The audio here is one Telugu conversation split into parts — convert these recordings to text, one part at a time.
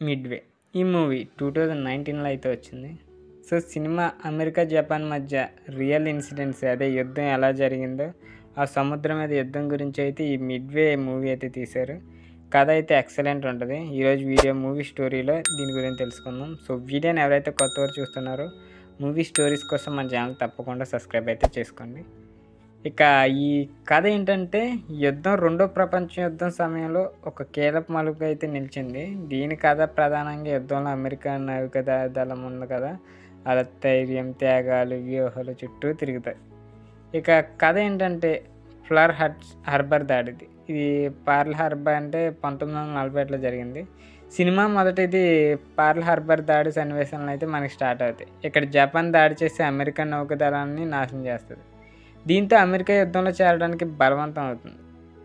మిడ్వే ఈ మూవీ 2019లో అయితే వచ్చింది. సో సినిమా అమెరికా జపాన్ మధ్య రియల్ ఇన్సిడెంట్స్, అదే యుద్ధం ఎలా జరిగిందో ఆ సముద్రం మీద యుద్ధం గురించి అయితే ఈ మిడ్వే మూవీ అయితే తీశారు. కథ అయితే ఎక్సలెంట్ ఉంటుంది. ఈరోజు వీడియో మూవీ స్టోరీలో దీని గురించి తెలుసుకుందాం. సో వీడియోని ఎవరైతే కొత్తవారు చూస్తున్నారో మూవీ స్టోరీస్ కోసం మన ఛానల్ తప్పకుండా సబ్స్క్రైబ్ అయితే చేసుకోండి. ఇక ఈ కథ ఏంటంటే, యుద్ధం రెండో ప్రపంచ యుద్ధం సమయంలో ఒక కీలక మలుపు అయితే నిలిచింది. దీని కథ ప్రధానంగా యుద్ధంలో అమెరికా దళం ఉంది కదా, అలా ధైర్యం, త్యాగాలు, వ్యూహాలు చుట్టూ తిరుగుతాయి. ఇక కథ ఏంటంటే హార్బర్ దాడిది. ఇది పర్ల్ హార్బర్ అంటే 1941లో జరిగింది. సినిమా మొదటిది పర్ల్ హార్బర్ దాడి సన్నివేశంలో అయితే మనకి స్టార్ట్ అవుతాయి. ఇక్కడ జపాన్ దాడి చేసి అమెరికన్ నౌకాదళాన్ని నాశనం చేస్తుంది. దీంతో అమెరికా యుద్ధంలో చేరడానికి బలవంతం అవుతుంది.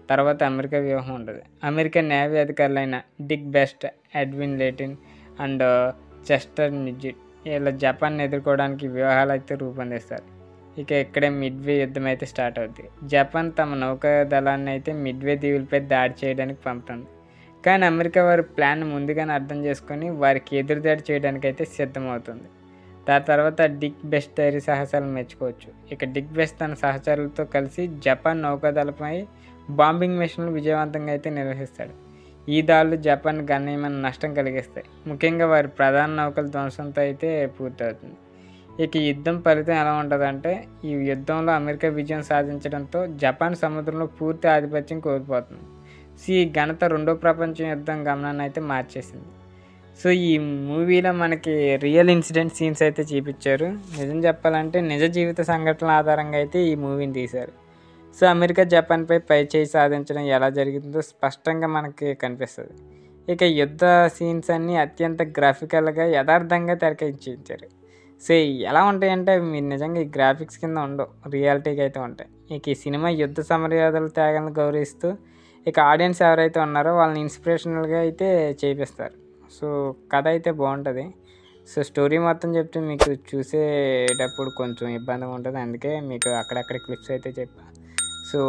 తర్వాత అమెరికా వ్యూహం ఉంటుంది. అమెరికన్ నేవీ అధికారులైన Dick Best, Edwin Layton and Chester నిజిట్ వీళ్ళ జపాన్ ఎదుర్కోవడానికి వ్యూహాలు అయితే రూపొందిస్తారు. ఇక ఇక్కడే మిడ్వే యుద్ధం అయితే స్టార్ట్ అవుతుంది. జపాన్ తమ నౌకాదళాన్ని అయితే మిడ్వే దీవులపై దాడి చేయడానికి పంపుతుంది. కానీ అమెరికా వారి ప్లాన్ ముందుగానే అర్థం చేసుకొని వారికి ఎదురుదాడి చేయడానికి అయితే సిద్ధమవుతుంది. దాని తర్వాత డిక్ బెస్ట్ ధైర్య సాహసాలను మెచ్చుకోవచ్చు. ఇక డిక్ బెస్ట్ తన సహచరులతో కలిసి జపాన్ నౌకాదళపై బాంబింగ్ మిషన్లు విజయవంతంగా అయితే నిర్వహిస్తాడు. ఈ దాడులు జపాన్ గణనీయమైన నష్టం కలిగిస్తాయి. ముఖ్యంగా వారి ప్రధాన నౌకల ధ్వంసంతో అయితే పూర్తవుతుంది. ఇక ఈ యుద్ధం ఫలితం ఎలా ఉంటుందంటే, ఈ యుద్ధంలో అమెరికా విజయం సాధించడంతో జపాన్ సముద్రంలో పూర్తి ఆధిపత్యం కోల్పోతుంది. సో ఈ ఘనత రెండో ప్రపంచ యుద్ధం గమనాన్ని అయితే మార్చేసింది. సో ఈ మూవీలో మనకి రియల్ ఇన్సిడెంట్ సీన్స్ అయితే చూపించారు. నిజం చెప్పాలంటే నిజ జీవిత సంఘటనల ఆధారంగా అయితే ఈ మూవీని తీశారు. సో అమెరికా జపాన్పై పైచేయి సాధించడం ఎలా జరిగిందో స్పష్టంగా మనకి కనిపిస్తుంది. ఇక యుద్ధ సీన్స్ అన్నీ అత్యంత గ్రాఫికల్గా యథార్థంగా తెరకెక్కించారు. సో ఎలా ఉంటాయంటే అవి మీరు నిజంగా ఈ గ్రాఫిక్స్ కింద ఉండవు, రియాలిటీగా అయితే ఉంటాయి. ఇక ఈ సినిమా యుద్ధ సమర్యాదల త్యాగాలను గౌరవిస్తూ ఇక ఆడియన్స్ ఎవరైతే ఉన్నారో వాళ్ళని ఇన్స్పిరేషనల్గా అయితే చేపిస్తారు. సో కథ అయితే బాగుంటుంది. సో స్టోరీ మొత్తం చెప్తే మీకు చూసేటప్పుడు కొంచెం ఇబ్బందిగా ఉంటుంది, అందుకే మీకు అక్కడక్కడ క్లిప్స్ అయితే చెప్పా. సో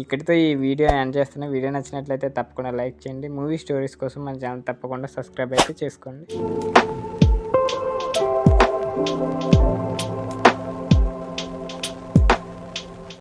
ఇక్కడితో ఈ వీడియో ఎండ్ చేస్తున్నా. వీడియో నచ్చినట్లయితే తప్పకుండా లైక్ చేయండి. మూవీ స్టోరీస్ కోసం మన ఛానల్ తప్పకుండా సబ్స్క్రైబ్ అయితే చేసుకోండి.